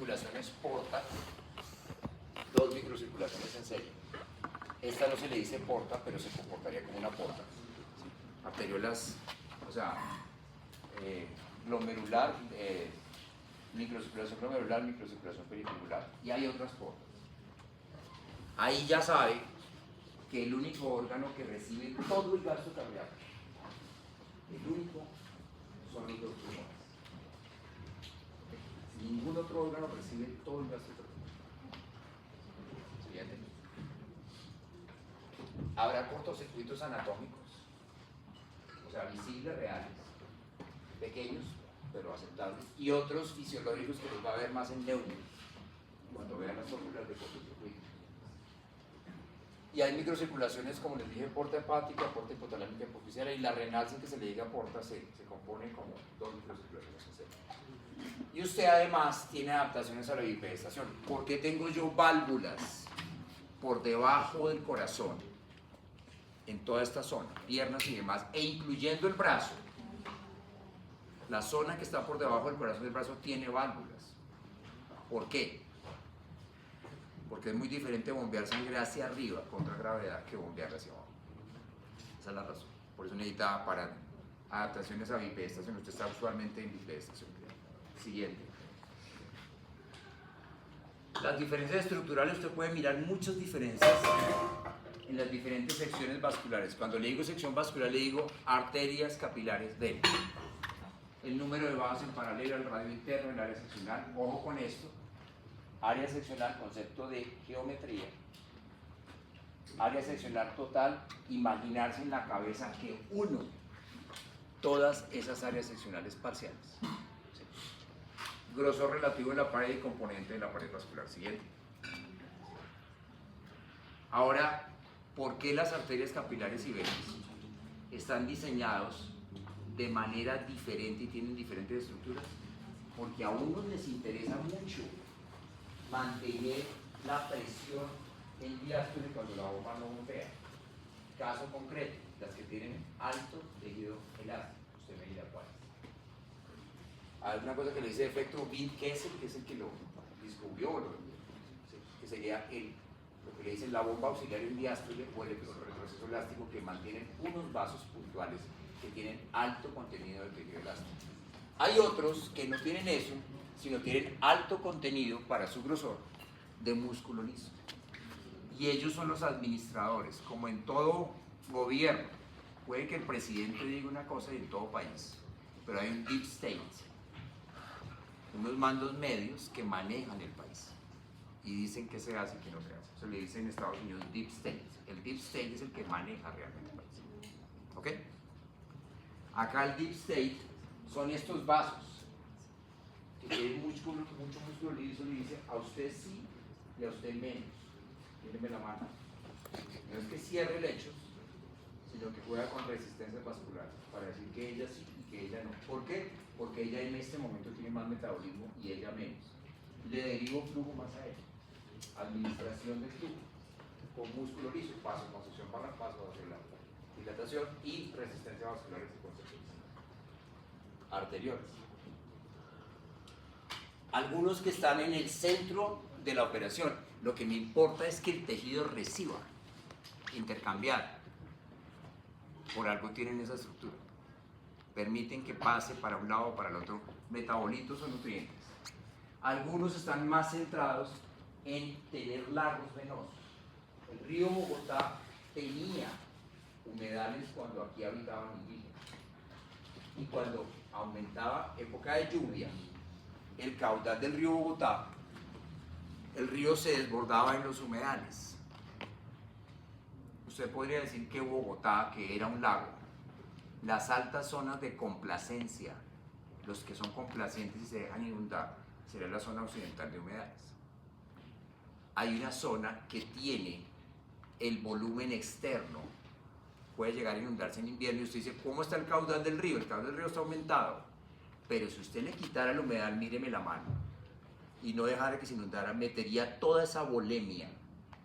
microcirculaciones porta, 2 microcirculaciones en serie. Esta no se le dice porta, pero se comportaría como una porta. ¿Sí? Arteriolas, o sea, glomerular, microcirculación glomerular, microcirculación periturbular, y hay otras portas. Ahí ya sabe que el único órgano que recibe todo el gasto cardíaco, el único, son los dos pulmones. Ningún otro órgano recibe todo el gasto cardíaco. Siguiente. Habrá cortocircuitos anatómicos, o sea, visibles, reales, pequeños, pero aceptables, y otros fisiológicos que los va a ver más en neuro, cuando vean las fórmulas de cortocircuito. Y hay microcirculaciones, como les dije, porta hepática, porta hipotalámica hipofisial, y la renal, sin que se le diga porta, se compone como 2 microcirculaciones en serie. Y usted además tiene adaptaciones a la bipedestación. ¿Por qué tengo yo válvulas por debajo del corazón, en toda esta zona, piernas y demás, e incluyendo el brazo? La zona que está por debajo del corazón del brazo tiene válvulas. ¿Por qué? Porque es muy diferente bombear sangre hacia arriba contra gravedad que bombear hacia abajo. Esa es la razón. Por eso necesita para adaptaciones a bipedestación. Usted está usualmente en bipedestación. Siguiente. Las diferencias estructurales, usted puede mirar muchas diferencias en las diferentes secciones vasculares. Cuando le digo sección vascular, le digo arterias capilares venas. El número de vasos en paralelo al radio interno, el área seccional. Ojo con esto. Área seccional, concepto de geometría. Área seccional total, imaginarse en la cabeza que uno todas esas áreas seccionales parciales. ¿Sí? Grosor relativo de la pared y componente de la pared vascular. Siguiente. Ahora, ¿por qué las arterias capilares y venas están diseñados de manera diferente y tienen diferentes estructuras? Porque a unos les interesa mucho mantener la presión en diástole cuando la bomba no bombea. Caso concreto, las que tienen alto tejido elástico. Usted me dirá cuáles. Hay una cosa que le dice efecto Wind-Kessel, que es el que lo descubrió, que sería lo que le dicen la bomba auxiliar en diástole o el retroceso elástico, que mantienen unos vasos puntuales que tienen alto contenido de tejido elástico. Hay otros que no tienen eso, sino tienen alto contenido para su grosor de músculo liso. Y ellos son los administradores, como en todo gobierno. Puede que el presidente diga una cosa y en todo país, pero hay un deep state, unos mandos medios que manejan el país y dicen qué se hace y qué no se hace. Eso le dicen en Estados Unidos deep state. El deep state es el que maneja realmente el país. ¿Ok? Acá el deep state son estos vasos que tienen mucho músculo liso, y dice a usted sí y a usted menos. Tírenme la mano. No es que cierre lechos, sino que juega con resistencias vasculares para decir que ella sí y que ella no. ¿Por qué? Porque ella en este momento tiene más metabolismo y ella menos. Le derivo flujo más a ella. Administración de flujo con músculo liso, paso, construcción para paso hacia la dilatación y resistencia vasculares y consecuencias arteriales. Algunos que están en el centro de la operación, lo que me importa es que el tejido reciba, intercambiar. Por algo tienen esa estructura. Permiten que pase para un lado o para el otro metabolitos o nutrientes. Algunos están más centrados en tener lagos venosos. El río Bogotá tenía humedales cuando aquí habitaban indígenas. Y cuando aumentaba época de lluvia, el caudal del río Bogotá, el río se desbordaba en los humedales. Usted podría decir que Bogotá, que era un lago, las altas zonas de complacencia, los que son complacientes y se dejan inundar, sería la zona occidental de humedales. Hay una zona que tiene el volumen externo, puede llegar a inundarse en invierno, y usted dice, ¿cómo está el caudal del río? El caudal del río está aumentado, pero si usted le quitara el humedal, míreme la mano, y no dejara que se inundara, metería toda esa volemia,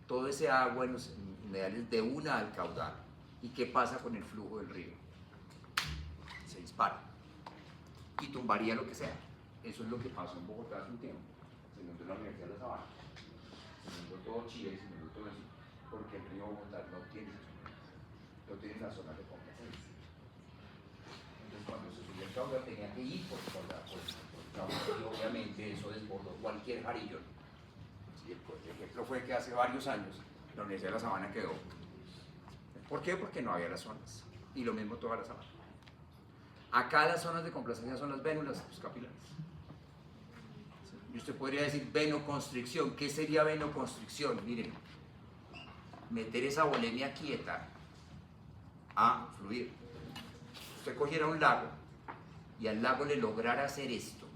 todo ese agua en los humedales de una al caudal. ¿Y qué pasa con el flujo del río? Se dispara y tumbaría lo que sea. Eso es lo que pasó en Bogotá hace un tiempo. Se inundó sabana, teniendo todo Chile, teniendo todo eso, porque el río Bogotá no tiene la zona de competencia. Entonces cuando se subió el caudal tenía que ir por el caudal, y obviamente eso desbordó cualquier jarillón. Sí, el ejemplo fue que hace varios años la Universidad de La Sabana quedó. ¿Por qué? Porque no había las zonas. Y lo mismo toda la sabana. Acá las zonas de complacencia son las vénulas, los capilares. Y usted podría decir venoconstricción. ¿Qué sería venoconstricción? Miren, meter esa volemia quieta a fluir. Usted cogiera un lago y al lago le lograra hacer esto.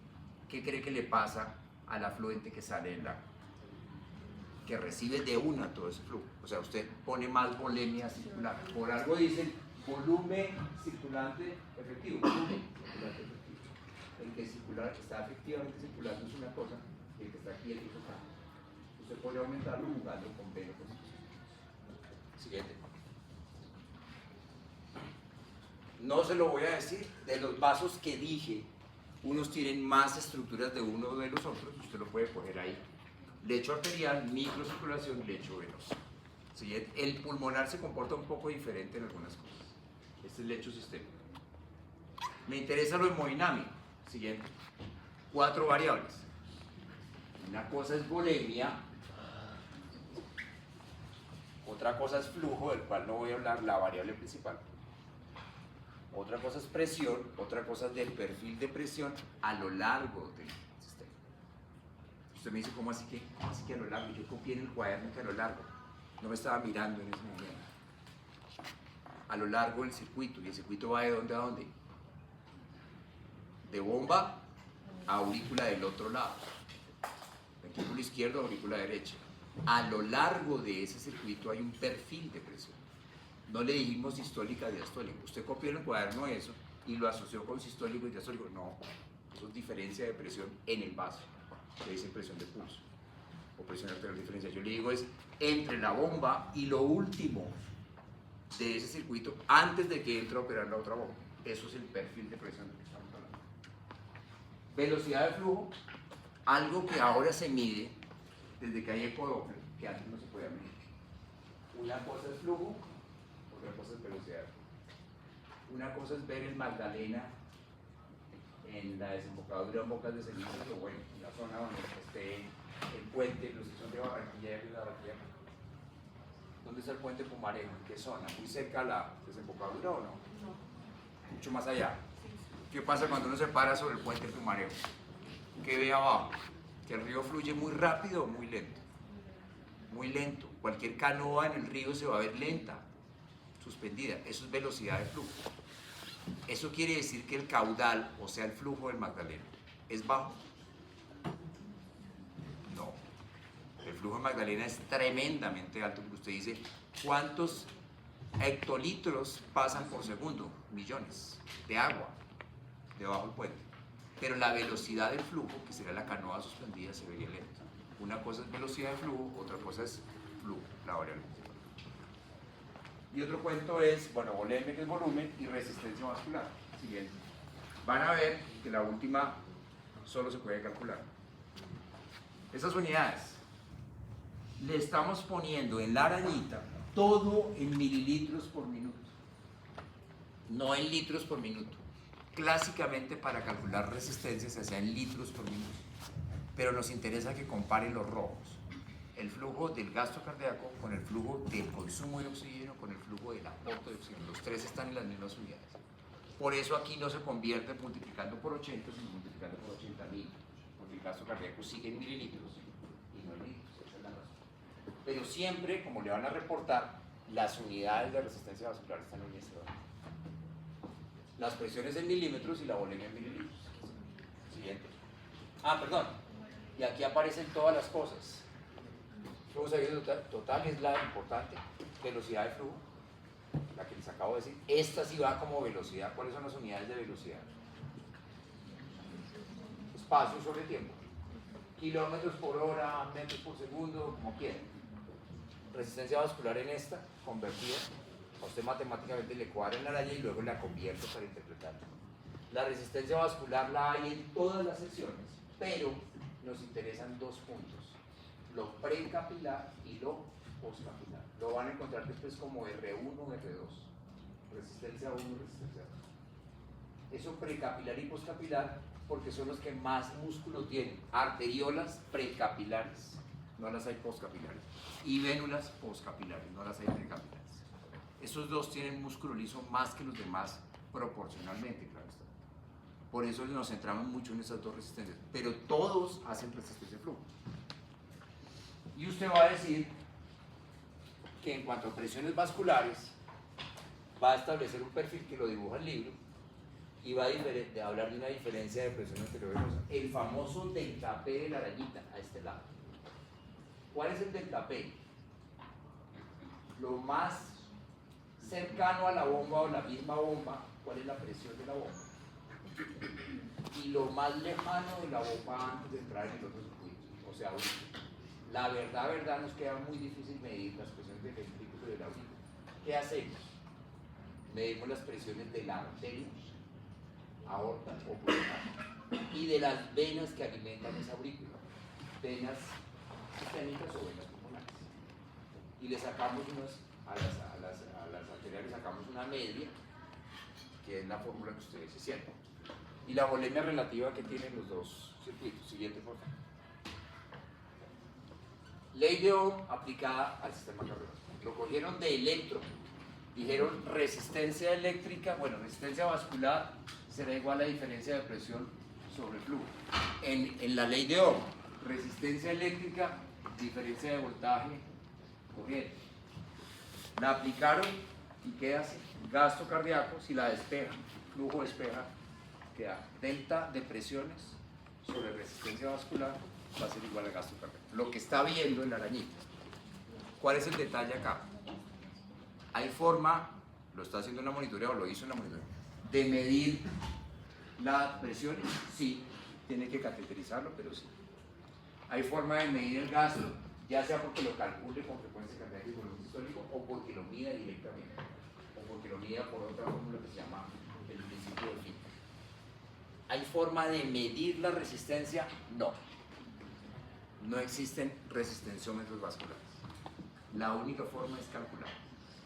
¿Qué cree que le pasa al afluente que sale del lago? Que recibe de una todo ese flujo. O sea, usted pone más volemia circular. Por algo dicen volumen circulante efectivo. Volumen circulante efectivo. El que está efectivamente circulando es una cosa, y el que está quieto es otra. Usted puede aumentarlo jugando con venoconstricción. Siguiente. No se lo voy a decir. De los vasos que dije, unos tienen más estructuras de uno de los otros. Usted lo puede coger ahí. Lecho arterial, microcirculación, lecho venoso. Siguiente. El pulmonar se comporta un poco diferente en algunas cosas. Este es lecho sistémico. Me interesa lo hemodinámico. Siguiente. 4 variables. Una cosa es volemia, otra cosa es flujo, del cual no voy a hablar, la variable principal. Otra cosa es presión, otra cosa es del perfil de presión a lo largo del sistema. Usted me dice, ¿cómo así que a lo largo? Yo copié en el cuaderno que a lo largo. No me estaba mirando en ese momento. A lo largo del circuito. ¿Y el circuito va de dónde a dónde? De bomba a aurícula del otro lado. Ventrículo izquierdo a aurícula derecha. A lo largo de ese circuito hay un perfil de presión. No le dijimos sistólica y diastólica. Usted copió en el cuaderno eso y lo asoció con sistólico y diastólico. No, eso es diferencia de presión en el vaso. Le dice presión de pulso o presión arterial diferencial. Yo le digo es entre la bomba y lo último de ese circuito antes de que entre a operar la otra bomba. Eso es el perfil de presión del que estamos hablando. Velocidad de flujo, algo que ahora se mide desde que hay ecodoppler, que antes no se podía medir. Una cosa es flujo, otra cosa es velocidad de flujo. Una cosa es ver el Magdalena en la desembocadura en Bocas de Ceniza, o bueno, en la zona donde esté el puente, los que son de Barranquilla y de Barranquilla. ¿Dónde está el puente Pumarejo? ¿En qué zona? ¿Muy cerca a la desembocadura o no? No. Mucho más allá. ¿Qué pasa cuando uno se para sobre el puente Pumarejo? ¿Qué ve abajo? Que el río fluye muy rápido o muy lento. Muy lento. Cualquier canoa en el río se va a ver lenta, suspendida. Eso es velocidad de flujo. Eso quiere decir que el caudal, o sea el flujo del Magdalena, ¿es bajo? No. El flujo del Magdalena es tremendamente alto, porque usted dice, ¿cuántos hectolitros pasan por segundo? Millones de agua debajo del puente. Pero la velocidad del flujo, que sería la canoa suspendida, se vería lenta. Una cosa es velocidad de flujo, otra cosa es flujo, la variable. Y otro cuento es, bueno, volemia, que es volumen, y resistencia vascular. Siguiente. Van a ver que la última solo se puede calcular. Esas unidades le estamos poniendo en la arañita todo en mililitros por minuto, no en litros por minuto. Clásicamente para calcular resistencia se hace en litros por minuto, pero nos interesa que comparen los rojos, el flujo del gasto cardíaco con el flujo del consumo de oxígeno con el flujo del aporte de oxígeno. Los tres están en las mismas unidades. Por eso aquí no se convierte multiplicando por 80, sino multiplicando por 80.000, porque el gasto cardíaco sigue en mililitros y no en litros, esa es la razón. Pero siempre, como le van a reportar, las unidades de resistencia vascular están en ese orden. Las presiones en milímetros y la volemia en mililitros. Siguiente. Perdón. Y aquí aparecen todas las cosas. Flujo sanguíneo total es la importante. Velocidad de flujo, la que les acabo de decir. Esta sí va como velocidad. ¿Cuáles son las unidades de velocidad? Espacio sobre tiempo. Kilómetros por hora, metros por segundo, como quieran. Resistencia vascular en esta, convertida. A usted matemáticamente le cuadra en la araña y luego la convierte para interpretarla. La resistencia vascular la hay en todas las secciones, pero nos interesan dos puntos. lo precapilar y lo postcapilar. Lo van a encontrar después como R1 o R2, resistencia 1, resistencia 2. Eso precapilar y postcapilar porque son los que más músculo tienen. Arteriolas precapilares, no las hay postcapilares, y vénulas postcapilares, no las hay precapilares. Esos dos tienen músculo liso más que los demás proporcionalmente, claro está. Por eso nos centramos mucho en esas dos resistencias, pero todos hacen resistencia de flujo. Y usted va a decir que en cuanto a presiones vasculares, va a establecer un perfil que lo dibuja el libro y va a hablar de una diferencia de presión arteriovenosa. El famoso delta P de la rayita, a este lado. ¿Cuál es el delta P? Lo más cercano a la bomba o la misma bomba, ¿cuál es la presión de la bomba? Y lo más lejano de la bomba antes de entrar en el otro circuito, o sea, la verdad nos queda muy difícil medir las presiones del ventrículo y de la aurícula. ¿Qué hacemos? Medimos las presiones de la arteria, aorta o pulmonar y de las venas que alimentan esa aurícula, venas sistémicas o venas pulmonares. Y le sacamos a las arteriales sacamos una media, que es la fórmula que ustedes se sienten. Y la volemia relativa que tienen los dos circuitos. Siguiente, por favor. Ley de Ohm aplicada al sistema cardiovascular. Lo cogieron de electro. Dijeron resistencia eléctrica, bueno, resistencia vascular será igual a diferencia de presión sobre flujo. En la ley de Ohm, resistencia eléctrica, diferencia de voltaje, corriente. La aplicaron y ¿qué hace? Gasto cardíaco, si la despejan, flujo despeja, queda delta de presiones sobre resistencia vascular va a ser igual al gasto cardíaco. Lo que está viendo en la arañita. ¿Cuál es el detalle acá? Hay forma, lo está haciendo en la monitorea o lo hizo en la monitorea, de medir las presiones. Sí, tiene que cateterizarlo, pero sí. Hay forma de medir el gasto, ya sea porque lo calcule con frecuencia cardíaca y volumen sistólico o porque lo mida directamente, o porque lo mida por otra fórmula que se llama el principio de Fick. ¿Hay forma de medir la resistencia? No. No existen resistenciómetros vasculares. La única forma es calcular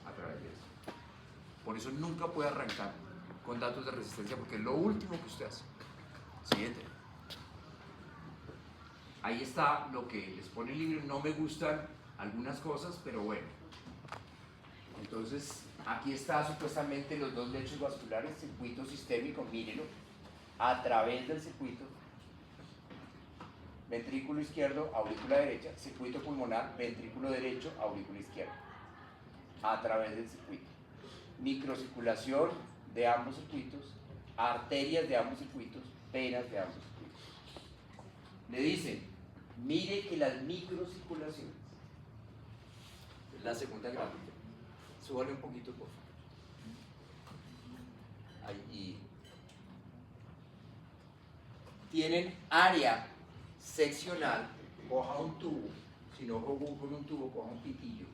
a través de eso. Por eso nunca puede arrancar con datos de resistencia porque es lo último que usted hace. Siguiente. Ahí está lo que les pone el libro. No me gustan algunas cosas, pero bueno. Entonces, aquí está supuestamente los dos lechos vasculares, circuito sistémico, mírelo, a través del circuito, ventrículo izquierdo, aurícula derecha, circuito pulmonar, ventrículo derecho, aurícula izquierda, a través del circuito. Microcirculación de ambos circuitos, arterias de ambos circuitos, venas de ambos circuitos. Le dicen, mire que las microcirculaciones, la segunda gráfica, súbale un poquito por favor. Ahí. Tienen área seccional, coja un tubo, si no con un tubo, coja un pitillo,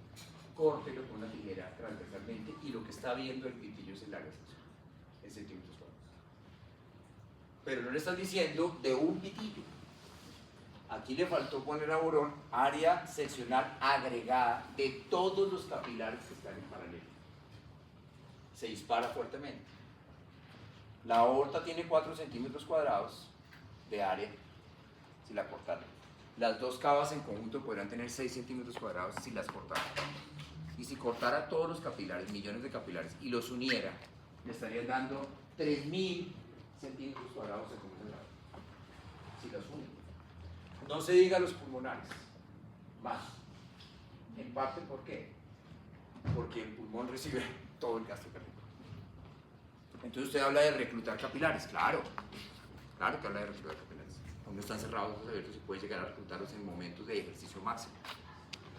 córtelo con una tijera transversalmente y lo que está viendo el pitillo es el área seccional, en centímetros cuadrados. Pero no le están diciendo de un pitillo. Aquí le faltó poner a Borón área seccional agregada de todos los capilares que están en paralelo. Se dispara fuertemente. La aorta tiene 4 centímetros cuadrados de área si la cortaran. Las dos cavas en conjunto podrían tener 6 centímetros cuadrados si las cortaran. Y si cortara todos los capilares, millones de capilares, y los uniera, le estarían dando 3.000 centímetros cuadrados en conjunto. Si los unen. No se diga los pulmonares, más. En parte, ¿por qué? Porque el pulmón recibe todo el gasto cardíaco. Entonces usted habla de reclutar capilares, claro que habla de reclutar capilares. Cuando están cerrados los abiertos se puede llegar a reclutarlos en momentos de ejercicio máximo.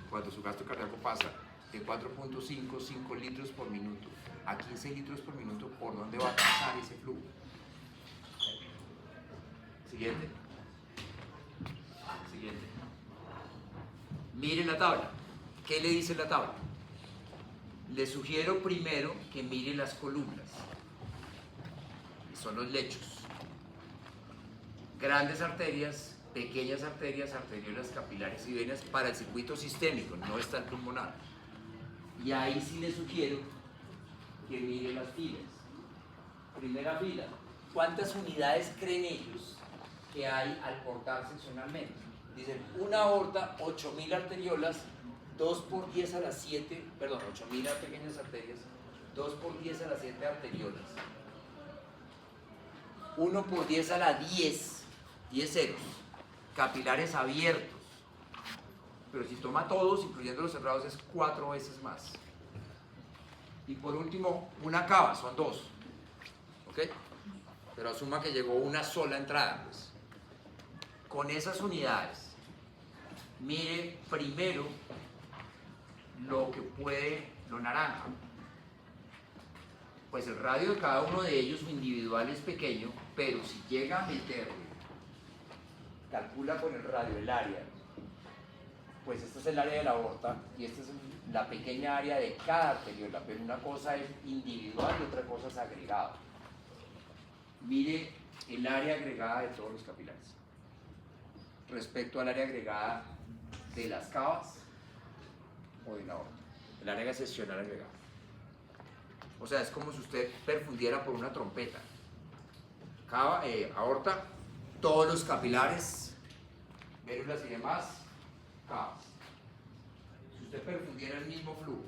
Cuando su gasto cardíaco pasa de 4.5, 5 litros por minuto a 15 litros por minuto, ¿por dónde va a pasar ese flujo? Siguiente. Mire la tabla. ¿Qué le dice la tabla? Le sugiero primero que mire las columnas. Son los lechos. Grandes arterias, pequeñas arterias, arteriolas, capilares y venas para el circuito sistémico, no está el pulmonar. Y ahí sí les sugiero que miren las filas. Primera fila, ¿cuántas unidades creen ellos que hay al cortar seccionalmente? Dicen, una aorta, 8.000 arteriolas, 2 por 10 a las 7, perdón, 8.000 pequeñas arterias, 2 por 10 a las 7 arteriolas, 1 por 10 a la 10 ceros, capilares abiertos, pero si toma todos, incluyendo los cerrados, es 4 veces más. Y por último, una cava, son 2, ¿ok? Pero asuma que llegó una sola entrada, pues. Con esas unidades, mire primero lo que puede lo naranja. Pues el radio de cada uno de ellos, su individual, es pequeño, pero si llega a meterle, calcula con el radio el área, pues esta es el área de la aorta y esta es la pequeña área de cada arteriola, pero una cosa es individual y otra cosa es agregado. Mire el área agregada de todos los capilares respecto al área agregada de las cavas o de la aorta, el área seccional agregada. O sea, es como si usted perfundiera por una trompeta. Cava, aorta, todos los capilares, vérulas y demás, cavas. Si usted perfundiera el mismo flujo,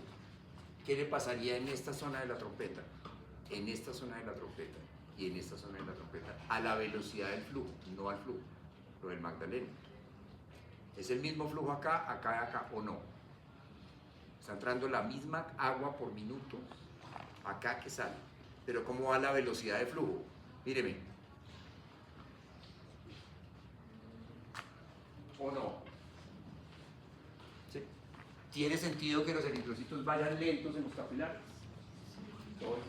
¿qué le pasaría en esta zona de la trompeta? En esta zona de la trompeta y en esta zona de la trompeta, a la velocidad del flujo, no al flujo, lo del Magdalena. ¿Es el mismo flujo acá, acá y acá o no? Está entrando la misma agua por minuto acá que sale, pero ¿cómo va la velocidad de flujo? Míreme. ¿O no? ¿Sí? ¿Tiene sentido que los eritrocitos vayan lentos en los capilares? Todo eso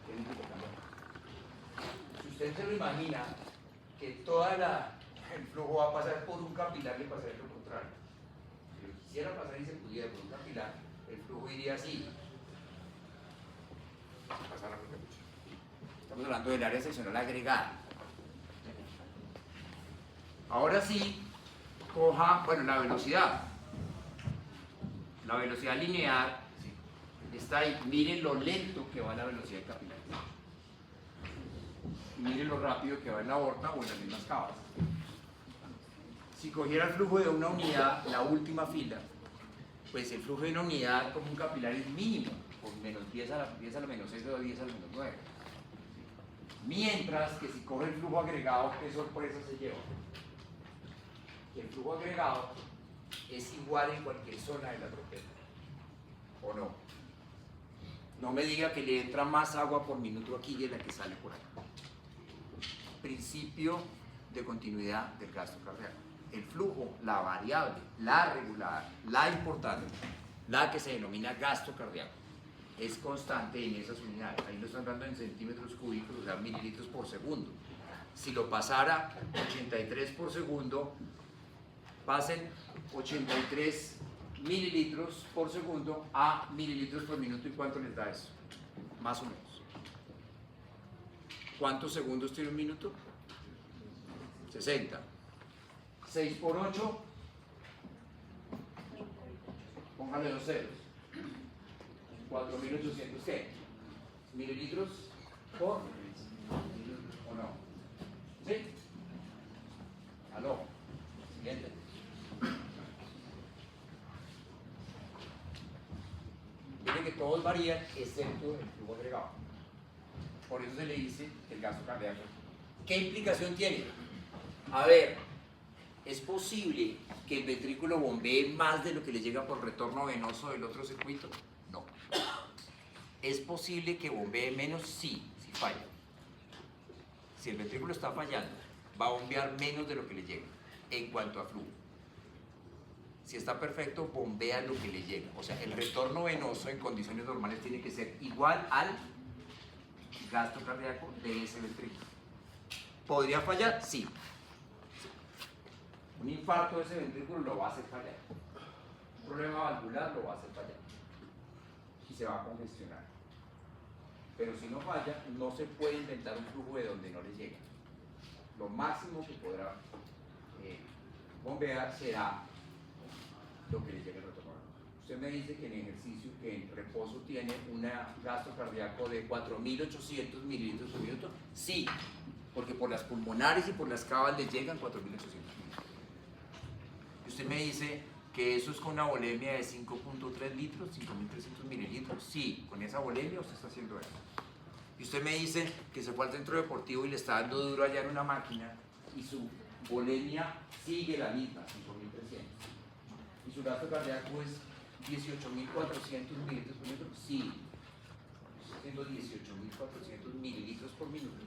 tiene que cambiar. Si usted se lo imagina, que todo el flujo va a pasar por un capilar, le pasaría lo contrario. Si lo quisiera pasar y se pudiera por un capilar, el flujo iría así. Estamos hablando del área seccional agregada. Ahora sí, coja, bueno, la velocidad. La velocidad lineal está ahí. Miren lo lento que va la velocidad capilar. Miren lo rápido que va en la aorta o en las mismas cavas. Si cogiera el flujo de una unidad, la última fila, pues el flujo de una unidad como un capilar es mínimo, por menos 10 a la menos 6 o 10 a la menos 9. Mientras que si coge el flujo agregado, ¿qué sorpresa se lleva? Que el flujo agregado es igual en cualquier zona de la trompeta, ¿o no? No me diga que le entra más agua por minuto aquí de la que sale por acá. Principio de continuidad del gasto cardíaco. El flujo, la variable, la regular, la importante, la que se denomina gasto cardíaco, es constante en esas unidades. Ahí lo están dando en centímetros cúbicos, o sea, mililitros por segundo. Si lo pasara 83 por segundo, pasen 83 mililitros por segundo a mililitros por minuto. ¿Y cuánto les da eso? Más o menos. ¿Cuántos segundos tiene un minuto? 60. 6 por 8, póngale 2 ceros. 4.800, ¿qué? Mililitros por, ¿o no? ¿Sí? ¿Aló? Siguiente. Miren que todos varían excepto el flujo agregado. Por eso se le dice el gasto cardíaco. ¿Qué implicación tiene? A ver, ¿es posible que el ventrículo bombee más de lo que le llega por retorno venoso del otro circuito? No. ¿Es posible que bombee menos? Sí, si falla. Si el ventrículo está fallando, va a bombear menos de lo que le llega en cuanto a flujo. Si está perfecto, bombea lo que le llega. O sea, el retorno venoso en condiciones normales tiene que ser igual al gasto cardíaco de ese ventrículo. ¿Podría fallar? Sí. Un infarto de ese ventrículo lo va a hacer fallar. Un problema valvular lo va a hacer fallar. Y se va a congestionar. Pero si no falla, no se puede inventar un flujo de donde no le llega. Lo máximo que podrá bombea será lo que le llegue al retorno. Usted me dice que en ejercicio, que en reposo tiene un gasto cardíaco de 4.800 mililitros por minuto. Sí, porque por las pulmonares y por las cavas le llegan 4.800 mililitros. Y usted me dice que eso es con una volemia de 5.3 litros, 5.300 mililitros. Sí, con esa volemia usted está haciendo eso. Y usted me dice que se fue al centro deportivo y le está dando duro allá en una máquina y su volemia sigue la misma, 5.300. Y su gasto cardíaco es 18.400 mililitros por minuto. Sí, estoy haciendo 18.400 mililitros por minuto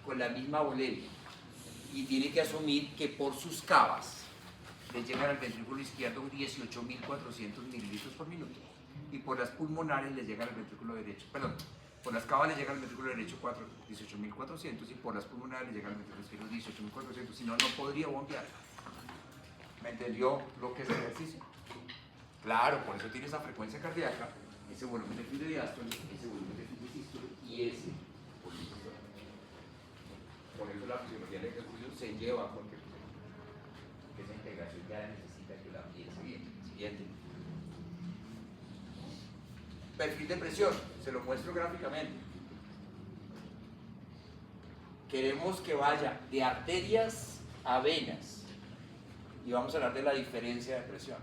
con la misma volemia. Y tiene que asumir que por sus cavas le llegan al ventrículo izquierdo 18.400 mililitros por minuto. Y por las pulmonares le llegan al ventrículo derecho. Perdón, por las cavas le llega al ventrículo derecho 18.400 y por las pulmonares le llega al ventrículo izquierdo 18.400. Si no, no podría bombear. ¿Me entendió lo que es el ejercicio? Claro, por eso tiene esa frecuencia cardíaca, ese volumen de flujo de diástole, ese volumen de flujo de sístole y ese volumen de diástole. Por eso la fisiología del ejercicio se lleva a cualquier cosa. Porque esa integración ya necesita que la piense bien. Siguiente. Perfil de presión, se lo muestro gráficamente. Queremos que vaya de arterias a venas y vamos a hablar de la diferencia de presión.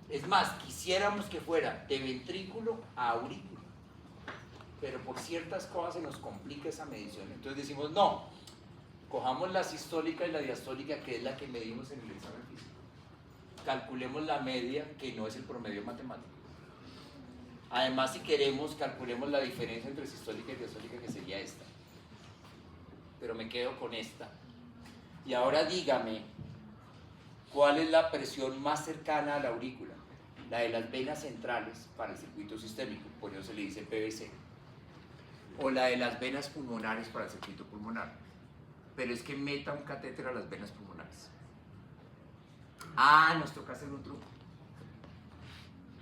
Es más, quisiéramos que fuera de ventrículo a aurícula, pero por ciertas cosas se nos complica esa medición. Entonces decimos, no, cojamos la sistólica y la diastólica, que es la que medimos en el examen físico. Calculemos la media, que no es el promedio matemático. Además, si queremos, calculemos la diferencia entre sistólica y diastólica, que sería esta. Pero me quedo con esta. Y ahora dígame, ¿cuál es la presión más cercana a la aurícula? La de las venas centrales para el circuito sistémico, por eso se le dice PVC. O la de las venas pulmonares para el circuito pulmonar. Pero es que meta un catéter a las venas pulmonares. Ah, nos toca hacer un truco.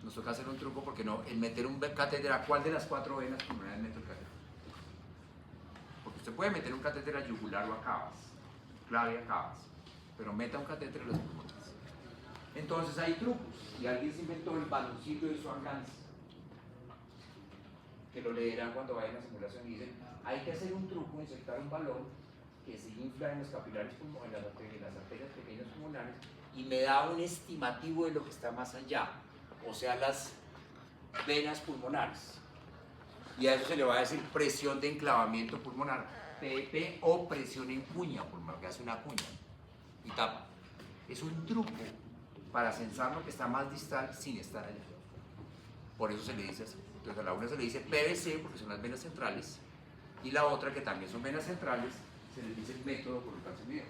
Nos toca hacer un truco porque no, el meter un catéter, ¿a cuál de las 4 venas pulmonares meto el catéter? Porque usted puede meter un catéter a yugular o a cavas, clave a cavas, pero meta un catéter a las pulmonares. Entonces hay trucos, y alguien se inventó el baloncito de Swan-Ganz, que lo leerán cuando vayan a la simulación y dicen, hay que hacer un truco, insertar un balón que se infla en los capilares pulmonares, en las arterias pequeñas pulmonares, y me da un estimativo de lo que está más allá, o sea, las venas pulmonares. Y a eso se le va a decir presión de enclavamiento pulmonar, PP, o presión en cuña pulmonar, que hace una cuña y tapa. Es un truco para censar lo que está más distal sin estar allá. Por eso se le dice así. Entonces a la una se le dice PVC porque son las venas centrales, y la otra, que también son venas centrales, se les dice el método por el calcio.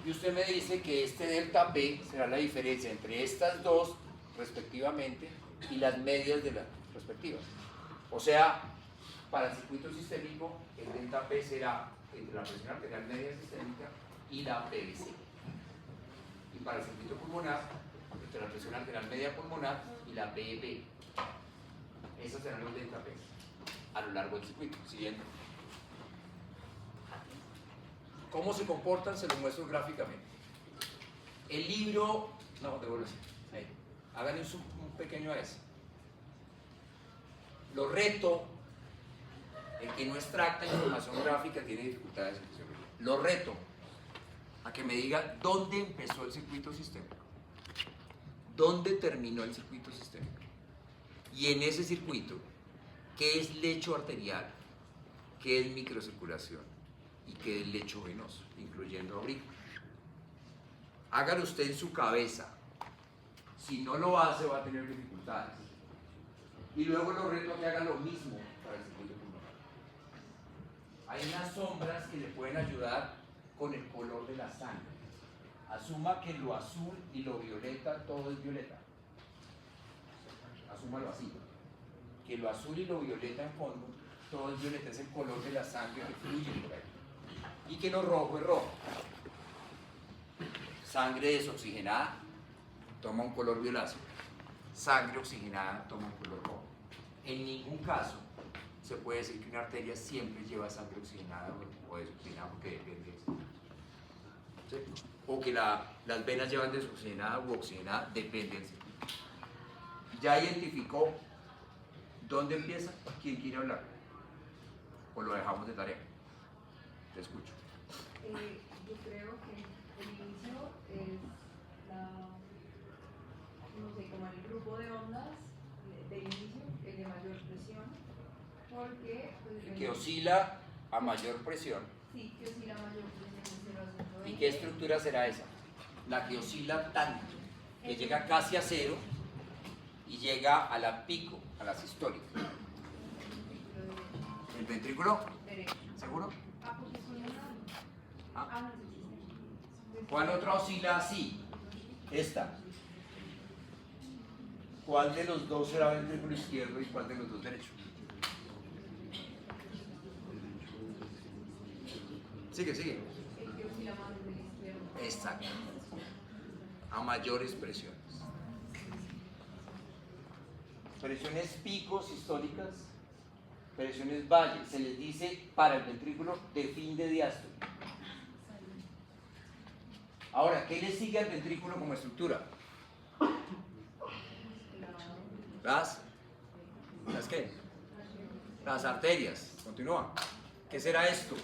Y usted me dice que este delta P será la diferencia entre estas dos respectivamente y las medias de las respectivas. O sea, para el circuito sistémico el delta P será entre la presión arterial media sistémica y la PVC. Y para el circuito pulmonar, entre la presión arterial media pulmonar y la PEP. Esos serán los delta P a lo largo del circuito. Siguiente. ¿Cómo se comportan? Se lo muestro gráficamente. El libro, no, devuélvese. Ahí. Hagan un pequeño a ese. Lo reto, el que no extracta información gráfica tiene dificultades en fisiología. Lo reto a que me diga dónde empezó el circuito sistémico, dónde terminó el circuito sistémico, y en ese circuito, qué es lecho arterial, qué es microcirculación y qué es lecho venoso, incluyendo aurícula. Hágalo usted en su cabeza. Si no lo hace, va a tener dificultades. Y luego lo reto a que haga lo mismo para el circuito pulmonar. Hay unas sombras que le pueden ayudar con el color de la sangre. Asuma que lo azul y lo violeta, todo es violeta. Asúmalo así. Que lo azul y lo violeta en fondo, todo es violeta, es el color de la sangre que fluye por ahí. Y que lo rojo es rojo. Sangre desoxigenada toma un color violáceo. Sangre oxigenada toma un color rojo. En ningún caso se puede decir que una arteria siempre lleva sangre oxigenada o desoxigenada, porque depende de eso. ¿Sí? o que las venas llevan desoxigenada u oxigenada, depende del circuito. ¿Ya identificó dónde empieza? ¿Quién quiere hablar? ¿O lo dejamos de tarea? Te escucho. Yo creo que el inicio es no sé, como el grupo de ondas de inicio, el de mayor presión, porque pues, Que oscila a mayor presión. Sí, que oscila a mayor presión de 0 a 120. ¿Y qué estructura será esa? La que oscila tanto, que llega casi a cero y llega a la pico, a la sistólica. ¿El ventrículo? ¿Seguro? Porque son una... no existe. ¿Cuál otra oscila así? Esta. ¿Cuál de los dos será ventrículo izquierdo y cuál de los dos derecho? Sigue. El que oscila más es el izquierdo. Exacto. A mayores presiones. Presiones pico sistólicas, presiones valle. Se les dice para el ventrículo de fin de diástole. Ahora, ¿qué le sigue al ventrículo como estructura? ¿Las qué? Las arterias. Continúa. ¿Qué será esto?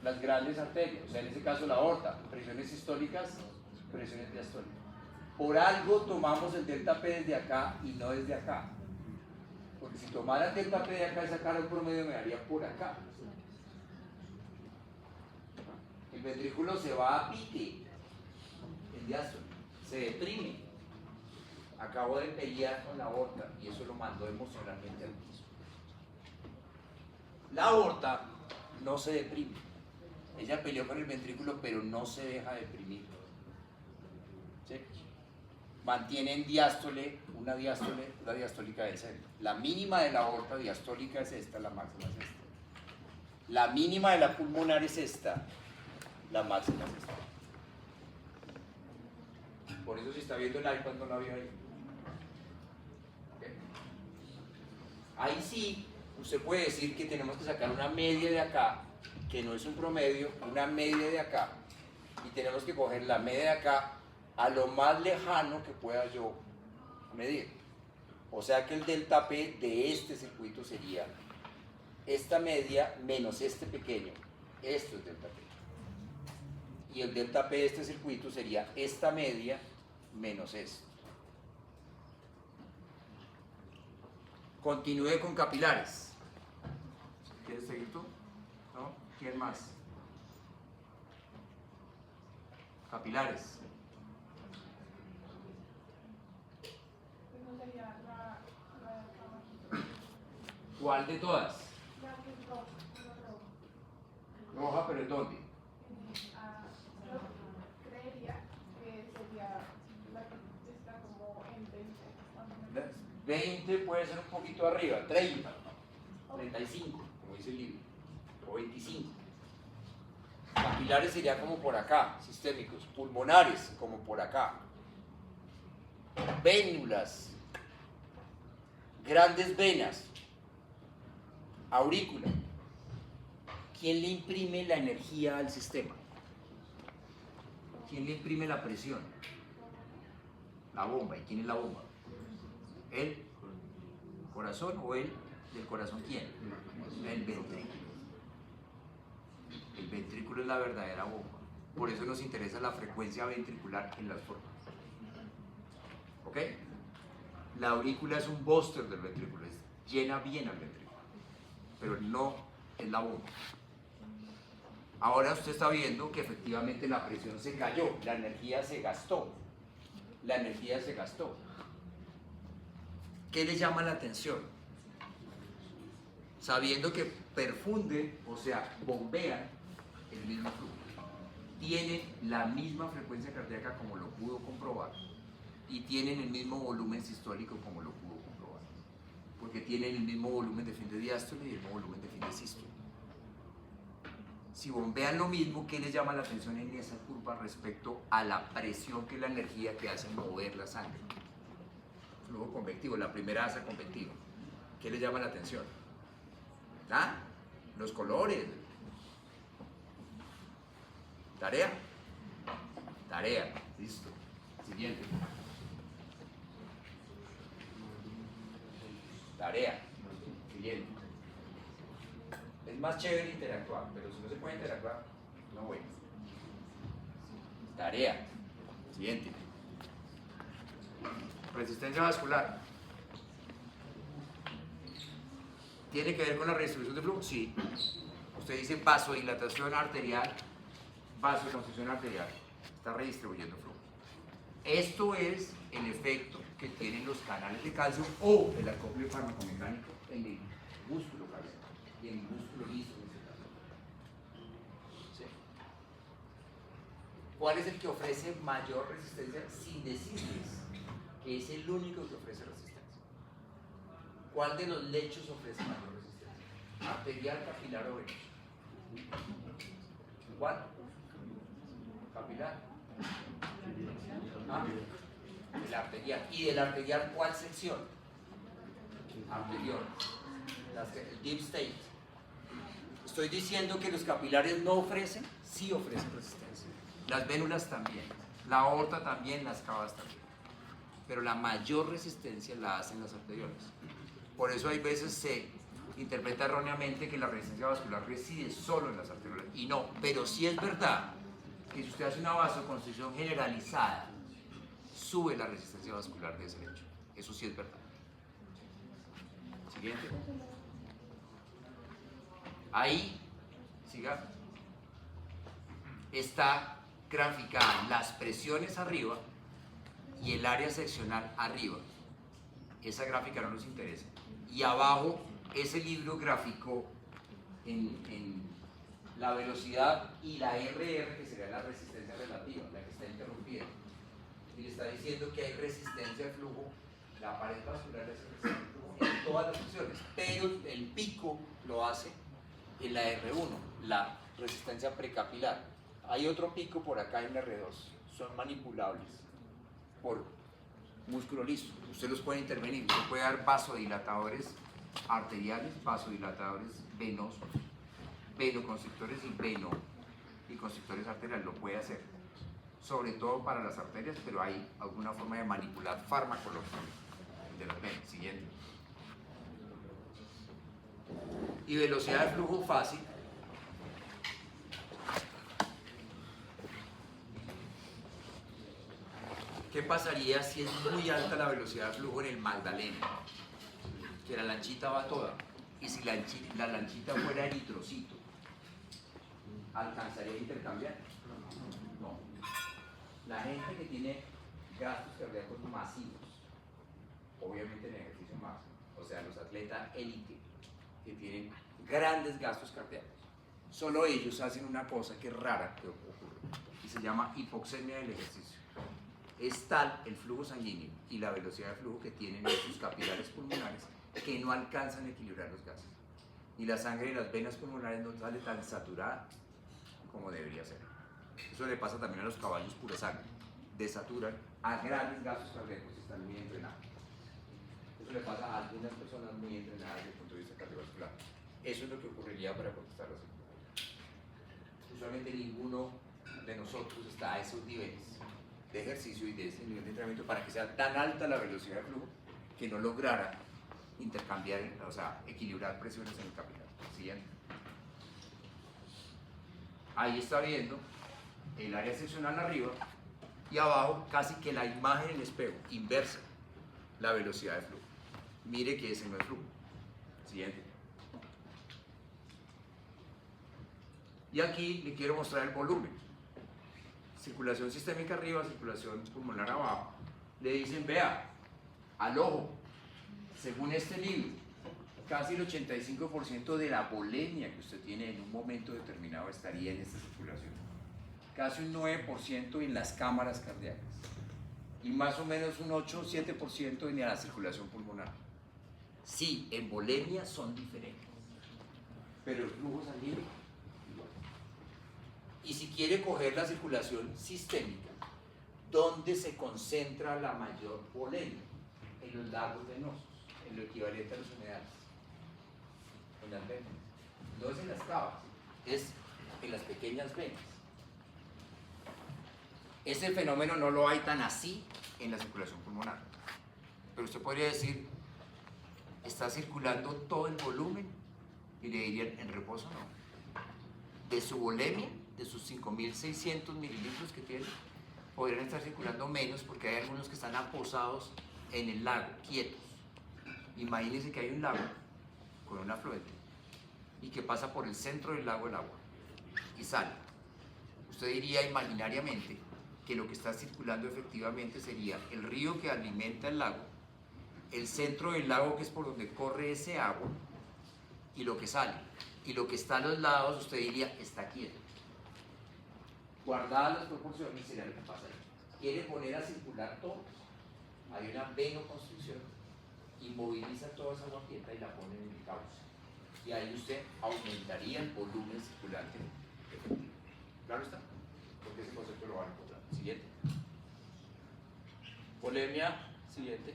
Las grandes arterias, o sea, en este caso la aorta, presiones sistólicas, presiones diastólicas. Por algo tomamos el delta P desde acá y no desde acá. Porque si tomara el delta P de acá y sacara un promedio me daría por acá. El ventrículo se va a pique en diástole, se deprime. Acabo de pelear con la aorta y eso lo mandó emocionalmente al piso. La aorta no se deprime. Ella peleó con el ventrículo, pero no se deja deprimir. ¿Sí? Mantiene en diástole, una diástole, la diastólica es esta. La mínima de la aorta diastólica es esta, la máxima es esta. La mínima de la pulmonar es esta, la máxima es esta. Por eso si está viendo el iPad no la vio ahí. ¿Okay? Ahí sí, usted puede decir que tenemos que sacar una media de acá, que no es un promedio, una media de acá, y tenemos que coger la media de acá a lo más lejano que pueda yo medir. O sea que el delta P de este circuito sería esta media menos este pequeño. Esto es delta P. Y el delta P de este circuito sería esta media menos esto. Continúe con capilares. ¿Quieres seguir tú? ¿No? ¿Quién más? Capilares. ¿Cuál de todas? Roja, pero ¿en dónde? Yo creería que sería la que está como en 20, más o menos. 20 puede ser un poquito arriba, 30, 35, como dice el libro, o 25. Capilares sería como por acá, sistémicos, pulmonares como por acá, vénulas, grandes venas, aurícula. ¿Quién le imprime la energía al sistema? ¿Quién le imprime la presión? La bomba. ¿Y quién es la bomba? ¿El corazón o el del corazón quién? El ventrículo. El ventrículo es la verdadera bomba. Por eso nos interesa la frecuencia ventricular en las formas. ¿Ok? La aurícula es un booster del ventrículo, llena bien al ventrículo, pero no es la bomba. Ahora usted está viendo que efectivamente la presión se cayó, la energía se gastó. La energía se gastó. ¿Qué le llama la atención? Sabiendo que perfunden, o sea, bombean el mismo flujo. Tienen la misma frecuencia cardíaca como lo pudo comprobar y tienen el mismo volumen sistólico como lo pudo comprobar. Porque tienen el mismo volumen de fin de diástole y el mismo volumen de fin de sístole. Si bombean lo mismo, ¿qué les llama la atención en esa curva respecto a la presión que es la energía que hace mover la sangre? Flujo convectivo, la primera asa convectiva. ¿Qué les llama la atención? ¿Ah? Los colores. ¿Tarea? Tarea, listo. Siguiente. Tarea. Siguiente. Es más chévere interactuar, pero si no se puede interactuar, no voy. Tarea. Siguiente. Resistencia vascular. ¿Tiene que ver con la redistribución de flujo? Sí. Usted dice vasodilatación arterial, vasoconstricción arterial. Está redistribuyendo flujo. Esto es el efecto que tienen los canales de calcio o el acople farmacomecánico en el músculo cardíaco y en el músculo liso. ¿Sí? ¿Cuál es el que ofrece mayor resistencia sin decirles que es el único que ofrece resistencia? ¿Cuál de los lechos ofrece mayor resistencia? ¿Arterial, capilar o venoso? ¿Cuál? Capilar. Ah, el arterial. ¿Y del arterial cuál sección? Anterior. El deep state. Estoy diciendo que los capilares no ofrecen, sí ofrecen resistencia. Las vénulas también, la aorta también, las cavas también. Pero la mayor resistencia la hacen las arteriolas. Por eso hay veces se interpreta erróneamente que la resistencia vascular reside solo en las arteriolas. Y no, pero sí es verdad que si usted hace una vasoconstricción generalizada, sube la resistencia vascular de ese lecho. Eso sí es verdad. Siguiente. Ahí, siga, está graficada las presiones arriba y el área seccional arriba. Esa gráfica no nos interesa. Y abajo, ese libro graficó en la velocidad y la RR, que sería la resistencia relativa, la que está interrumpida. Y le está diciendo que hay resistencia al flujo, la pared vascular es resistente al flujo en todas las secciones, pero el pico lo hace en la R1, la resistencia precapilar. Hay otro pico por acá en la R2, son manipulables por músculo liso. Usted los puede intervenir, usted puede dar vasodilatadores arteriales, vasodilatadores venosos, venoconstrictores y constrictores arteriales, lo puede hacer, sobre todo para las arterias, pero hay alguna forma de manipular farmacológica de las venas. Siguiente. Y velocidad de flujo fácil. ¿Qué pasaría si es muy alta la velocidad de flujo en el Magdalena? Que la lanchita va toda. Y si la lanchita fuera eritrocito, ¿alcanzaría a intercambiar? No. La gente que tiene gastos cardíacos masivos, obviamente en ejercicio máximo, o sea, los atletas élite que tienen grandes gastos cardíacos, solo ellos hacen una cosa que es rara que ocurre y se llama hipoxemia del ejercicio. Es tal el flujo sanguíneo y la velocidad de flujo que tienen en sus capilares pulmonares que no alcanzan a equilibrar los gases. Y la sangre de las venas pulmonares no sale tan saturada como debería ser. Eso le pasa también a los caballos pura sangre. Desaturan a grandes gases cardíacos si están muy entrenados. Eso le pasa a algunas personas muy entrenadas desde el punto de vista cardiovascular. Eso es lo que ocurriría para contestar la segunda. Usualmente ninguno de nosotros está a esos niveles de ejercicio y de ese nivel de entrenamiento para que sea tan alta la velocidad de flujo que no lograra intercambiar, o sea, equilibrar presiones en el capilar. Siguiente. Ahí está viendo el área seccional arriba y abajo casi que la imagen en espejo, inversa, la velocidad de flujo. Mire que ese no es flujo. Siguiente. Y aquí le quiero mostrar el volumen. Circulación sistémica arriba, circulación pulmonar abajo. Le dicen, vea, al ojo, según este libro, casi el 85% de la volemia que usted tiene en un momento determinado estaría en esta circulación. Casi un 9% en las cámaras cardíacas. Y más o menos un 8 o 7% en la circulación pulmonar. Sí, en volemia son diferentes, pero el flujo sanguíneo igual. Y si quiere coger la circulación sistémica, ¿dónde se concentra la mayor volemia? En los lagos venosos, en lo equivalente a los humedales, en las venas. No es en las cavas, es en las pequeñas venas. Ese fenómeno no lo hay tan así en la circulación pulmonar. Pero usted podría decir, ¿está circulando todo el volumen? Y le dirían, en reposo no. De su volemia, de sus 5.600 mililitros que tiene, podrían estar circulando menos porque hay algunos que están aposados en el lago, quietos. Imagínense que hay un lago con un afluente y que pasa por el centro del lago el agua y sale. Usted diría imaginariamente que lo que está circulando efectivamente sería el río que alimenta el lago, el centro del lago que es por donde corre ese agua y lo que sale. Y lo que está a los lados usted diría está quieto. Guardadas las proporciones sería lo que pasa ahí. Quiere poner a circular todo. Hay una venoconstricción, inmoviliza toda esa agua quieta y la pone en el cauce. Y ahí usted aumentaría el volumen circulante efectivo. ¿Claro está? Porque ese concepto lo van a encontrar. Siguiente. Volemia, siguiente.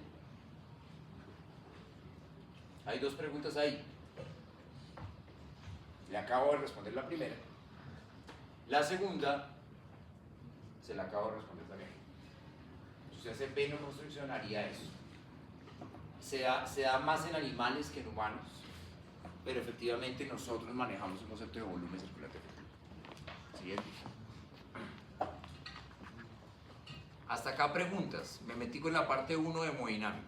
Hay dos preguntas ahí. Le acabo de responder la primera. La segunda, se la acabo de responder también. Si usted hace venoconstricción, haría eso. Se da más en animales que en humanos, pero efectivamente nosotros manejamos un concepto de volumen circulante efectivo. Siguiente. Hasta acá preguntas. Me metí con la parte 1 de hemodinámica.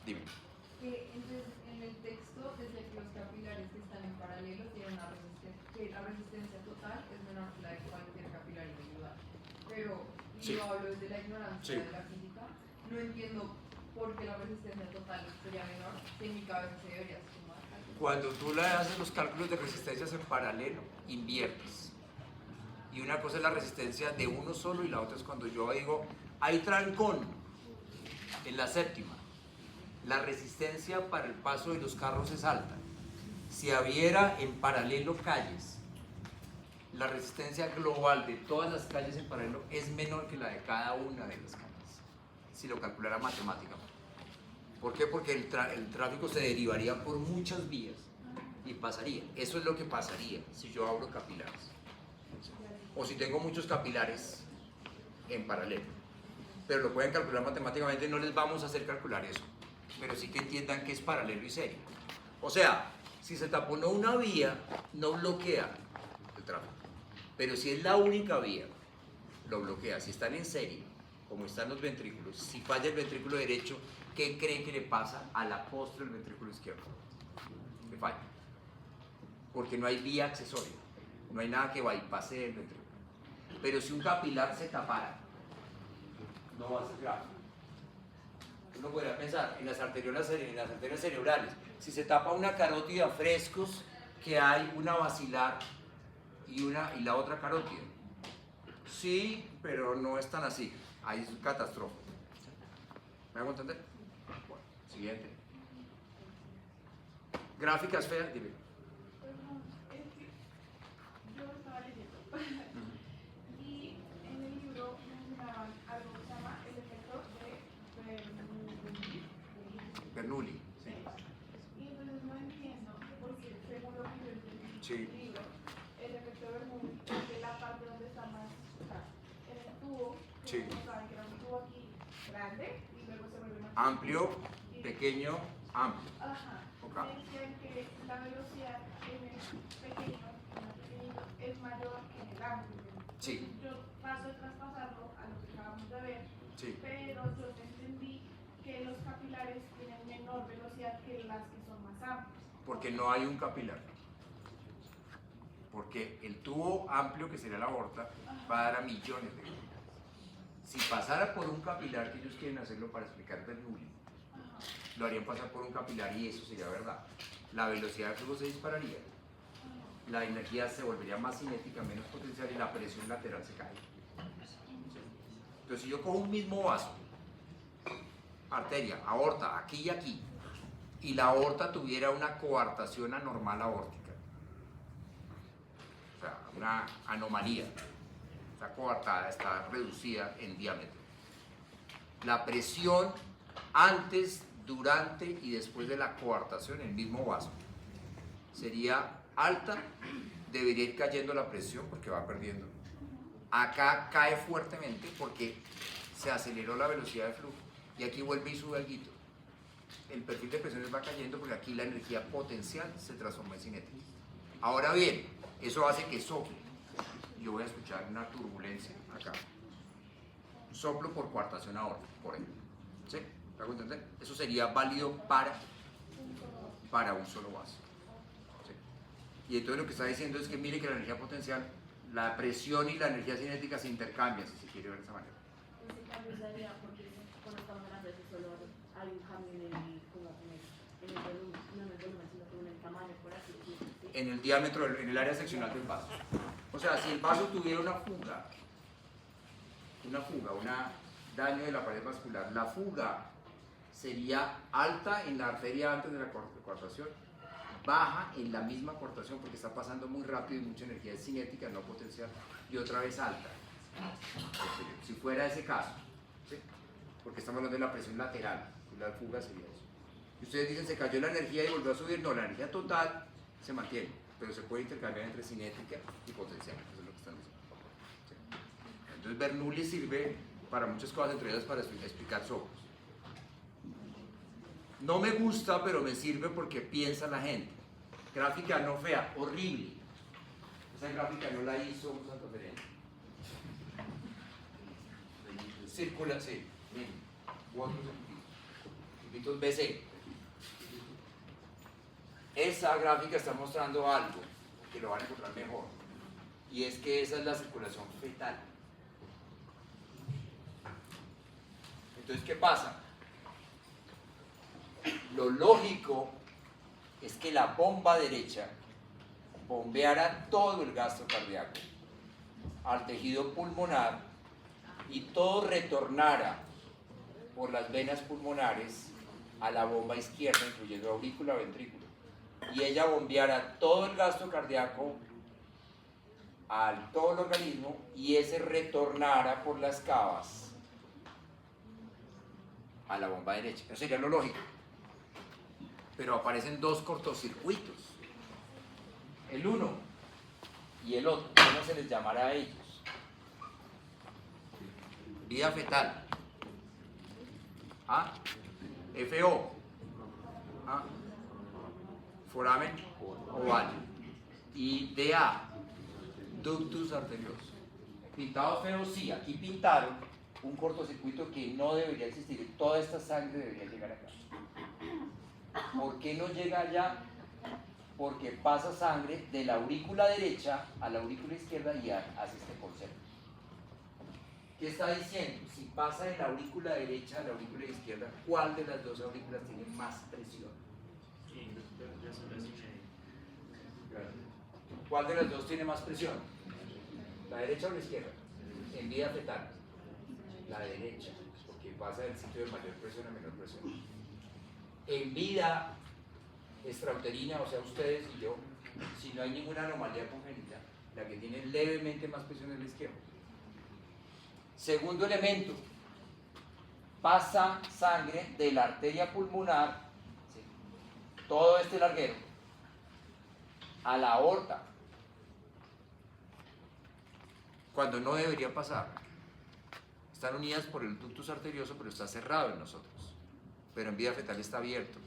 Dime. Entonces, en el texto decía que los capilares que están en paralelo tienen una resistencia, que la resistencia total es menor que la de cualquier capilar individual. Pero, y Sí. yo hablo desde la ignorancia Sí. de la física, no entiendo por qué la resistencia total sería menor, que en mi cabeza se debería sumar. Cuando tú le haces los cálculos de resistencias en paralelo, inviertes. Y una cosa es la resistencia de uno solo y la otra es cuando yo digo, hay trancón en la séptima. La resistencia para el paso de los carros es alta. Si hubiera en paralelo calles, la resistencia global de todas las calles en paralelo es menor que la de cada una de las calles, si lo calculara matemáticamente. ¿Por qué? Porque el tráfico se derivaría por muchas vías y pasaría. Eso es lo que pasaría si yo abro capilares. O si tengo muchos capilares en paralelo. Pero lo pueden calcular matemáticamente, no les vamos a hacer calcular eso. Pero sí que entiendan que es paralelo y serio. O sea, si se taponó una vía, no bloquea el tráfico. Pero si es la única vía, lo bloquea. Si están en serie, como están los ventrículos, si falla el ventrículo derecho, ¿qué cree que le pasa a la postre del ventrículo izquierdo? Le falla. Porque no hay vía accesoria. No hay nada que bypase el ventrículo. Pero si un capilar se tapara, no va a ser grave. Uno podría pensar en las arteriolas cerebrales. Si se tapa una carótida, frescos que hay una basilar y la otra carótida. Sí, pero no es tan así. Ahí es catastrófico. ¿Me hago entender? Bueno, siguiente. Gráficas feas, dime. Perdón, es que yo estaba leyendo y en el libro mencionaban algo que se llama el efecto de Bernoulli. Sí. Y entonces no entiendo porque según lo que yo entendí Sí. en el libro, el efecto de Bernoulli es que la parte donde está más, o sea, en el tubo, Sí. como saben que era un tubo aquí grande y luego se vuelve más Amplio, y- pequeño, amplio. Ajá. Ok. Me decían que la velocidad en el pequeño, en el pequeñito, es mayor que en el amplio. Sí. Yo paso de traspasarlo a lo que acabamos de ver, Sí. pero yo entendí que los capilares tienen menor velocidad que las que son más amplias. Porque no hay un capilar. Porque el tubo amplio, que sería la aorta, va a dar a millones de kilómetros. Si pasara por un capilar, que ellos quieren hacerlo para explicar Bernoulli, Ajá. lo harían pasar por un capilar y eso sería verdad. La velocidad de flujo se dispararía, la energía se volvería más cinética, menos potencial y la presión lateral se cae. Entonces, si yo cojo un mismo vaso, arteria, aorta, aquí y aquí, y la aorta tuviera una coartación anormal aórtica, o sea, una anomalía, está coartada, está reducida en diámetro. La presión antes, durante y después de la coartación en el mismo vaso sería alta, debería ir cayendo la presión porque va perdiendo Acá cae fuertemente porque se aceleró la velocidad de flujo y aquí vuelve y sube algo. El perfil de presiones va cayendo porque aquí la energía potencial se transforma en cinética. Ahora bien, eso hace que sople. Yo voy a escuchar una turbulencia acá. Soplo por coartación aórtica, por ejemplo. ¿Sí? ¿Me hago entender? Eso sería válido para un solo vaso. ¿Sí? Y entonces lo que está diciendo es que mire que la energía potencial, la presión y la energía cinética se intercambian, si se quiere ver de esa manera. Ese cambio se haría porque cuando estamos hablando de eso solo hay un cambio en el volumen, no en el volumen, sino en el tamaño, por así decirlo. ¿Sí? En el diámetro, en el área seccional del vaso. O sea, si el vaso tuviera una fuga, un daño de la pared vascular, la fuga sería alta en la arteria antes de la coartación, baja en la misma coartación porque está pasando muy rápido y mucha energía cinética, no potencial, y otra vez alta. Si fuera ese caso, ¿sí? Porque estamos hablando de la presión lateral, la fuga sería eso. Y ustedes dicen, se cayó la energía y volvió a subir, no, la energía total se mantiene, pero se puede intercambiar entre cinética y potencial, eso es lo que están diciendo. ¿Sí? Entonces Bernoulli sirve para muchas cosas, entre ellas para explicar soplos. No me gusta, pero me sirve porque piensa la gente. Gráfica no fea, horrible. Esa gráfica no la hizo un santafereño. Circula, sí, miren, u otros circuitos BC. Esa gráfica está mostrando algo que lo van a encontrar mejor. Y es que esa es la circulación fetal. Entonces, ¿qué pasa? Lo lógico es que la bomba derecha bombeara todo el gasto cardíaco al tejido pulmonar y todo retornara por las venas pulmonares a la bomba izquierda, incluyendo aurícula, ventrículo, y ella bombeara todo el gasto cardíaco al todo el organismo y ese retornara por las cavas a la bomba derecha. Eso sería lo lógico. Pero aparecen dos cortocircuitos, el uno y el otro. ¿Cómo se les llamará a ellos? Vía fetal, ¿ah? FO, ¿ah? Foramen oval, y DA, ductus arterioso. Pintado feo, sí, aquí pintaron un cortocircuito que no debería existir, toda esta sangre debería llegar acá. ¿Por qué no llega allá? Porque pasa sangre de la aurícula derecha a la aurícula izquierda y hace este concepto. ¿Qué está diciendo? Si pasa de la aurícula derecha a la aurícula izquierda, ¿cuál de las dos aurículas tiene más presión? ¿Cuál de las dos tiene más presión? ¿La derecha o la izquierda? En vía fetal. La derecha, porque pasa del sitio de mayor presión a menor presión. En vida extrauterina, o sea, ustedes y yo, si no hay ninguna anomalía congénita, la que tiene levemente más presión es la izquierda. Segundo elemento, pasa sangre de la arteria pulmonar, ¿sí?, todo este larguero, a la aorta, cuando no debería pasar. Están unidas por el ductus arterioso, pero está cerrado en nosotros. Pero en vida fetal está abierto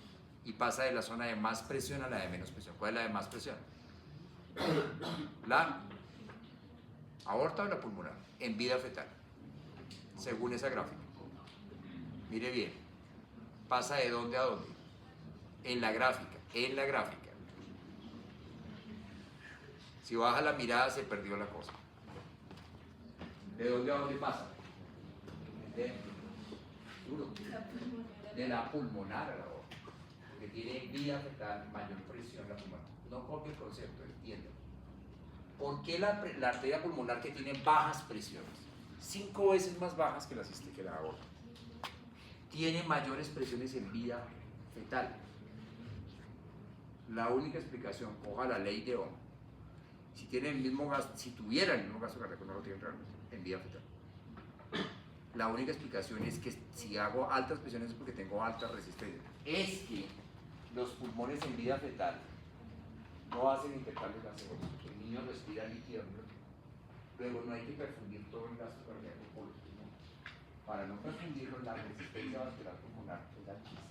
y pasa de la zona de más presión a la de menos presión. ¿Cuál es la de más presión? ¿La aorta o la pulmonar? En vida fetal, según esa gráfica. Mire bien, pasa de dónde a dónde. En la gráfica. Si baja la mirada se perdió la cosa. ¿De dónde a dónde pasa? De la pulmonar a la aorta, porque tiene vía fetal, mayor presión la pulmonar. No copie el concepto, entiendo. ¿Por qué la arteria pulmonar, que tiene bajas presiones, 5 veces más bajas que la aorta, tiene mayores presiones en vía fetal? La única explicación, coja la ley de Ohm. Si tuvieran el mismo gasto cardíaco, no lo tienen realmente, en vía fetal. La única explicación es que si hago altas presiones es porque tengo alta resistencia. Es que los pulmones en vida fetal no hacen intercambio gaseoso. El niño respira líquido. Luego no hay que perfundir todo el gasto cardíaco por el pulmón. Para no perfundirlo, la resistencia vascular pulmonar es altísima.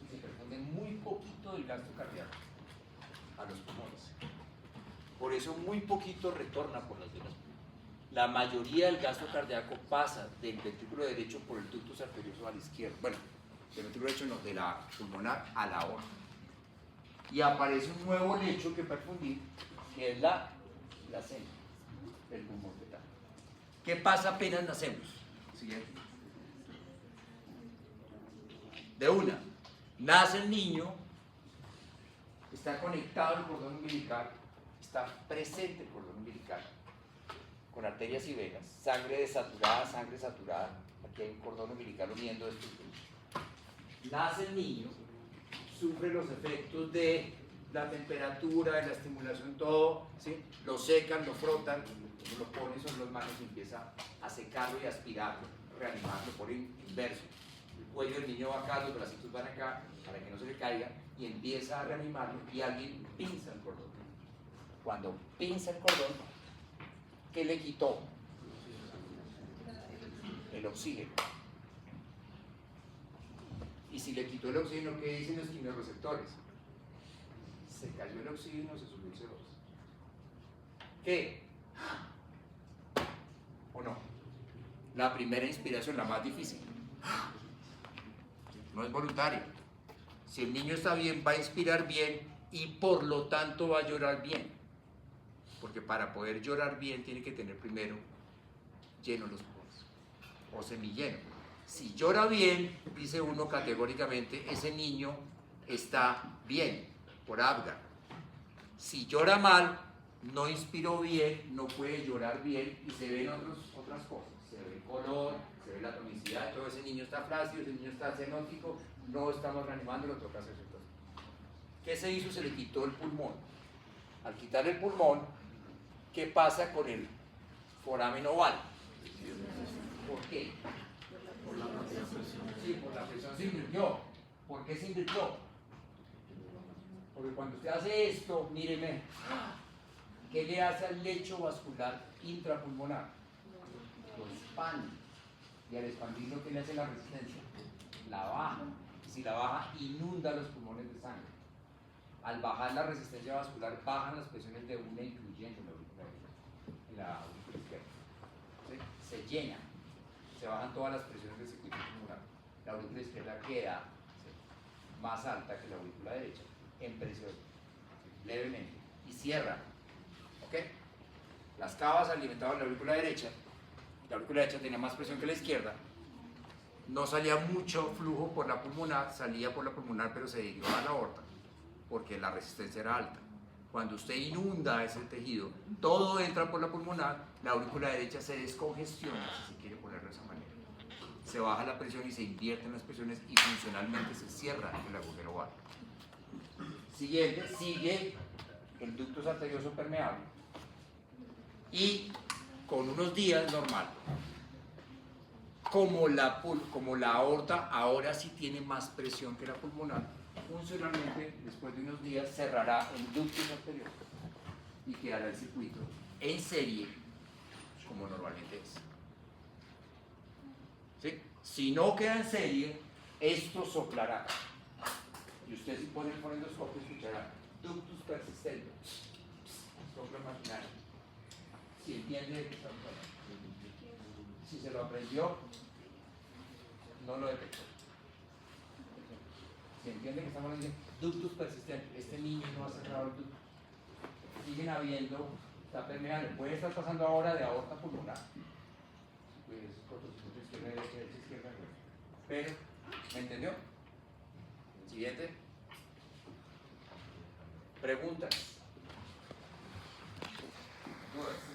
Y se perfunde muy poquito del gasto cardíaco a los pulmones. Por eso muy poquito retorna por las venas. La mayoría del gasto cardíaco pasa del ventrículo derecho por el ductus arterioso a la izquierda. Bueno, del ventrículo derecho no, de la pulmonar a la aorta. Y aparece un nuevo lecho que perfundir, que es la placenta del pulmón fetal. ¿Qué pasa apenas nacemos? Siguiente. De una, nace el niño, está conectado el cordón umbilical, está presente el cordón umbilical, con arterias y venas, sangre desaturada, sangre saturada, aquí hay un cordón umbilical uniendo estos dos. Nace el niño, sufre los efectos de la temperatura, de la estimulación, todo, ¿sí? Lo secan, lo frotan, lo ponen sobre las manos y empieza a secarlo y aspirarlo, reanimarlo por inverso. El cuello del niño va acá, los bracitos van acá, para que no se le caiga, y empieza a reanimarlo y alguien pinza el cordón. Cuando pinza el cordón, ¿qué le quitó? El oxígeno. Y si le quitó el oxígeno, ¿qué dicen los quimiorreceptores? Se cayó el oxígeno, se subió el CO2. ¿Qué? ¿O no? La primera inspiración, la más difícil. No es voluntaria. Si el niño está bien, va a inspirar bien y por lo tanto va a llorar bien. Porque para poder llorar bien tiene que tener primero llenos los pulmones o semilleno. Si llora bien, dice uno categóricamente, ese niño está bien, por Apgar. Si llora mal, no inspiró bien, no puede llorar bien y se ven otras cosas. Se ve el color, se ve la tonicidad, todo ese niño está flácido, ese niño está cenótico, no estamos reanimando, lo toca hacer ciertas cosas. ¿Qué se hizo? Se le quitó el pulmón. Al quitar el pulmón, ¿qué pasa con el foramen oval? ¿Por qué? Por la presión. Sí, por la presión se invirtió. ¿Por qué se invirtió? Porque cuando usted hace esto, míreme, ¿qué le hace al lecho vascular intrapulmonar? Lo expande. Y al expandirlo, ¿qué le hace la resistencia? La baja. Y si la baja, inunda los pulmones de sangre. Al bajar la resistencia vascular, bajan las presiones de una, incluyendo la aurícula izquierda. ¿Sí? Se llena. Se bajan todas las presiones del circuito pulmonar. La aurícula izquierda queda más alta que la aurícula derecha en presión, levemente, y cierra. ¿Ok? Las cavas alimentaban la aurícula derecha tenía más presión que la izquierda, no salía mucho flujo por la pulmonar, salía por la pulmonar pero se dirigió a la aorta, porque la resistencia era alta. Cuando usted inunda ese tejido, todo entra por la pulmonar, la aurícula derecha se descongestiona, si se quiere ponerlo de esa manera. Se baja la presión y se invierten las presiones y funcionalmente se cierra el agujero oval. Siguiente, sigue el ductus arterioso permeable y con unos días normal. Como la aorta ahora sí tiene más presión que la pulmonar, funcionalmente después de unos días cerrará el ductus arterioso y quedará el circuito en serie como normalmente es. ¿Sí? Si no queda en serie, esto soplará. Y usted si pone el fonendoscopio escuchará ductus persistente, soplo imaginario. Si entiende de qué estamos hablando. Si se lo aprendió, no lo detectó. Si entiende que estamos hablando de ductus persistente, este niño no ha cerrado el ductus. Siguen habiendo, está permeable, puede estar pasando ahora de aorta pulmonar. Pues cortocircuito izquierda, derecha, izquierda, derecha. Pero, ¿me entendió? Siguiente. Preguntas. Dudas.